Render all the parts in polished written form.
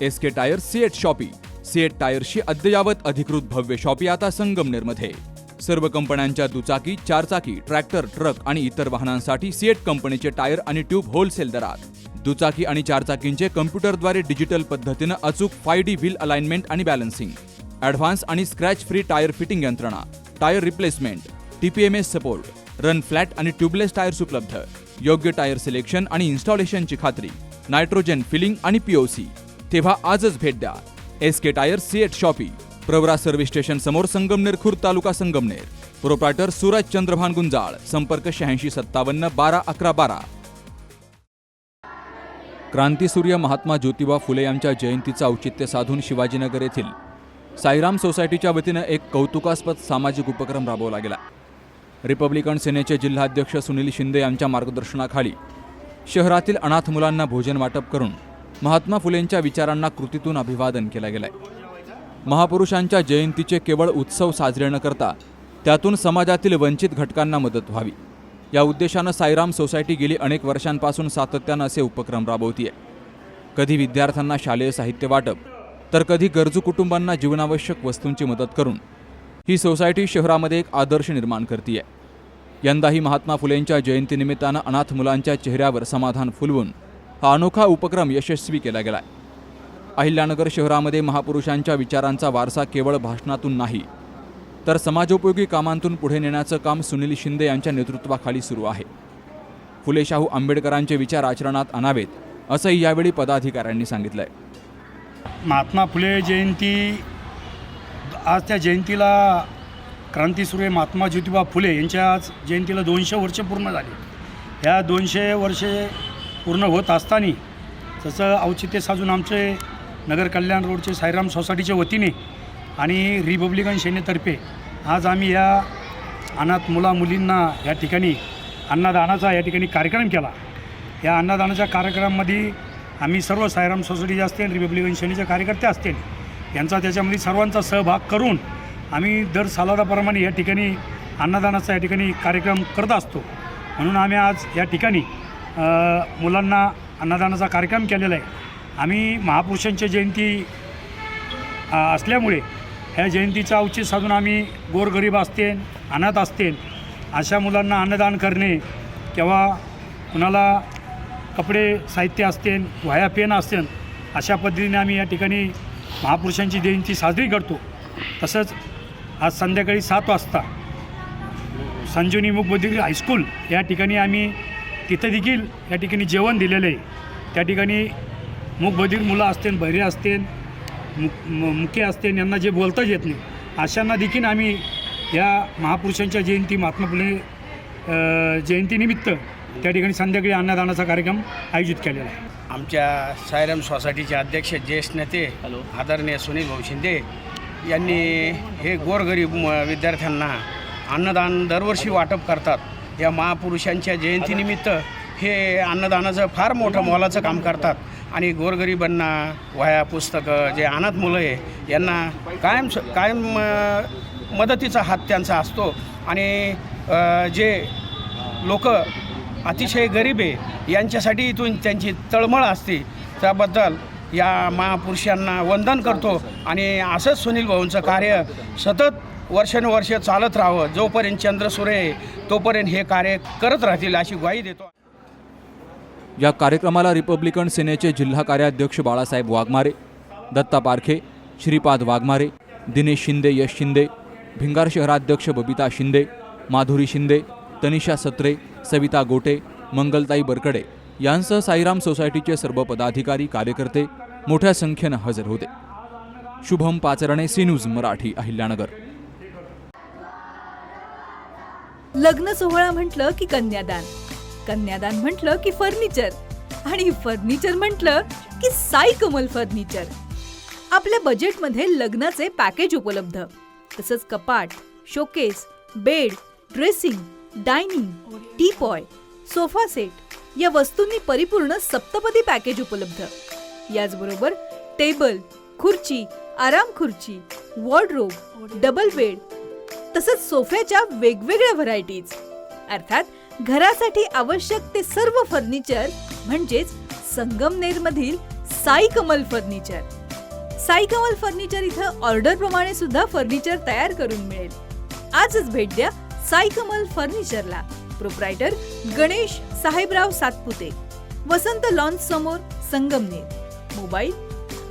SK tyre CEAT shoppe. CEAT टायर्सची अद्ययावत अधिकृत भव्य शॉपी आता संगमनेरमध्ये. सर्व कंपन्यांच्या दुचाकी, चारचाकी, ट्रॅक्टर, ट्रक आणि इतर वाहनांसाठी सिएट कंपनीचे टायर आणि ट्यूब होलसेल दरात. दुचाकी आणि चारचाकींचे कम्प्युटरद्वारे डिजिटल पद्धतीनं अचूक 5D व्हील अलाइनमेंट आणि बॅलन्सिंग, ॲडव्हान्स आणि स्क्रॅच फ्री टायर फिटिंग यंत्रणा, tyre replacement, TPMS support, run flat आणि ट्यूबलेस टायर्स उपलब्ध. योग्य टायर सिलेक्शन आणि इन्स्टॉलेशनची खात्री, नायट्रोजन फिलिंग आणि POC. तेव्हा आजच भेट द्या. SK tyre CEAT shoppe, Pravara service station समोर, संगमनेर खुर्द, तालुका संगमनेर. प्रोप्रायटर सूरज चंद्रभान गुंजाळ. संपर्क 8657 12 11 12. क्रांतीसूर्य महात्मा ज्योतिबा फुले यांच्या जयंतीचं औचित्य साधून शिवाजीनगर येथील साईराम सोसायटीच्या वतीनं एक कौतुकास्पद सामाजिक उपक्रम राबवला गेला. रिपब्लिकन सेनेचे जिल्हाध्यक्ष सुनील शिंदे यांच्या मार्गदर्शनाखाली शहरातील अनाथ मुलांना भोजन वाटप करून महात्मा फुलेंच्या विचारांना कृतीतून अभिवादन केलं गेलंय. महापुरुषांच्या जयंतीचे केवळ उत्सव साजरे न करता त्यातून समाजातील वंचित घटकांना मदत व्हावी या उद्देशानं साईराम सोसायटी गेली अनेक वर्षांपासून सातत्यानं असे उपक्रम राबवतीये. कधी विद्यार्थ्यांना शालेय साहित्य वाटप, तर कधी गरजू कुटुंबांना जीवनावश्यक वस्तूंची मदत करून ही सोसायटी शहरामध्ये एक आदर्श निर्माण करतीये. यंदाही महात्मा फुलेंच्या जयंतीनिमित्तानं अनाथ मुलांच्या चेहऱ्यावर समाधान फुलवून हा अनोखा उपक्रम यशस्वी केला गेलाय. अहिल्यानगर शहरामध्ये महापुरुषांच्या विचारांचा वारसा केवळ भाषणातून नाही, तर समाजोपयोगी कामांतून पुढे नेण्याचं काम सुनील शिंदे यांच्या नेतृत्वाखाली सुरू आहे. फुले शाहू आंबेडकरांचे विचार आचरणात आणावेत, असंही यावेळी पदाधिकाऱ्यांनी सांगितलंय. महात्मा फुले जयंती, आज त्या जयंतीला क्रांतीसूर्य महात्मा ज्योतिबा फुले यांच्या आज जयंतीला 200 वर्ष पूर्ण झाली. ह्या 200 वर्षे पूर्ण होत असताना तसं औचित्य साधून आमचे नगर कल्याण रोडचे साईराम सोसायटीच्या वतीने आणि रिपब्लिकन सेनेतर्फे आज आम्ही या अनाथ मुलींना या ठिकाणी अन्नदानाचा या ठिकाणी कार्यक्रम केला. या अन्नदानाच्या कार्यक्रमामध्ये आम्ही सर्व साईराम सोसायटी असतील, रिपब्लिकन सेनेचे कार्यकर्ते असतील, यांचा त्याच्यामध्ये सर्वांचा सहभाग करून आम्ही दर सालादाप्रमाणे या ठिकाणी अन्नदानाचा या ठिकाणी कार्यक्रम करत असतो. म्हणून आम्ही आज या ठिकाणी मुलांना अन्नदानाचा कार्यक्रम केलेला आहे. आम्ही महापुरुषांची जयंती असल्यामुळे ह्या जयंतीचं औचित्य साधून आम्ही गोरगरीब असतील, अनाथ असतील अशा मुलांना अन्नदान करणे किंवा कुणाला कपडे साहित्य असतील, वह्या पेन असतील, अशा पद्धतीने आम्ही या ठिकाणी महापुरुषांची जयंती साजरी करतो. तसंच आज संध्याकाळी 7 वाजता संजीवनी मूक बधिर हायस्कूल या ठिकाणी आम्ही तिथं देखील या ठिकाणी जेवण दिलेलं आहे. त्या ठिकाणी मूक बधिर मुलं असतील, बहिरे असतील, मुके असतील, यांना जे बोलताच येत नाही अशांना देखील आम्ही या महापुरुषांच्या जयंती, महात्मा फुले जयंतीनिमित्त त्या ठिकाणी संध्याकाळी अन्नदानाचा कार्यक्रम आयोजित केलेला आहे. आमच्या साईराम सोसायटीचे अध्यक्ष, ज्येष्ठ नेते आदरणीय सुनील भाऊ शिंदे यांनी हे गोरगरीब विद्यार्थ्यांना अन्नदान दरवर्षी वाटप करतात. या महापुरुषांच्या जयंतीनिमित्त हे अन्नदानाचं फार मोठं मोलाचं काम करतात आणि गोरगरिबांना वह्या, पुस्तकं, जे अनाथ मुलं आहे यांना कायम मदतीचा हात त्यांचा असतो. आणि जे लोक अतिशय गरीब आहे यांच्यासाठी इथून त्यांची तळमळ असते. त्याबद्दल या महापुरुषांना वंदन करतो आणि असंच सुनील भाऊंचं कार्य सतत वर्षानुवर्ष चालत राहावं. जोपर्यंत चंद्रसूर्य आहे तोपर्यंत हे कार्य करत राहतील अशी ग्वाही देतो. या कार्यक्रमाला रिपब्लिकन सेनेचे जिल्हा कार्याध्यक्ष बाळासाहेब वाघमारे, दत्ता पारखे, श्रीपाद वाघमारे, दिनेश शिंदे, यश शिंदे, भिंगार शहराध्यक्ष बबिता शिंदे, माधुरी शिंदे, तनिषा सत्रे, सविता गोटे, मंगलताई बरकडे यांसह साईराम सोसायटीचे सर्व पदाधिकारी, कार्यकर्ते मोठ्या संख्येनं हजर होते. Shubham Pacharne, C news Marathi, Ahilyanagar. लग्न सोहळा म्हटलं की कन्यादान, कन्यादान म्हटलं की फर्निचर आणि फर्निचर म्हटलं की साई कमल फर्निचर. आपल्या बजेटमध्ये लग्नाचे पॅकेज उपलब्ध. तसंच कपाट, showcase, bed, dressing, dining, teapoy, sofa set या वस्तूंनी परिपूर्ण सप्तपदी पॅकेज उपलब्ध. याचबरोबर टेबल, खुर्ची, आराम खुर्ची, वॉर्डरोब, डबल बेड तसंच सोफ्याच्या वेगवेगळ्या व्हरायटीज. अर्थात घरासाठी आवश्यक ते सर्व फर्निचर म्हणजेच संगमनेरमधील साई कमल फर्निचर. साई कमल फर्निचर इथं ऑर्डर प्रमाणे सुद्धा फर्निचर तयार करून मिळेल. आजच भेट द्या साई कमल फर्निचरला. प्रोप्रायटर गणेश साहेबराव सातपुते, वसंत लॉन्स समोर, संगमनेर. मोबाईल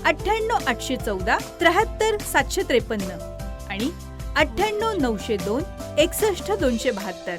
98 814 73 753 आणि 98 902 61 272.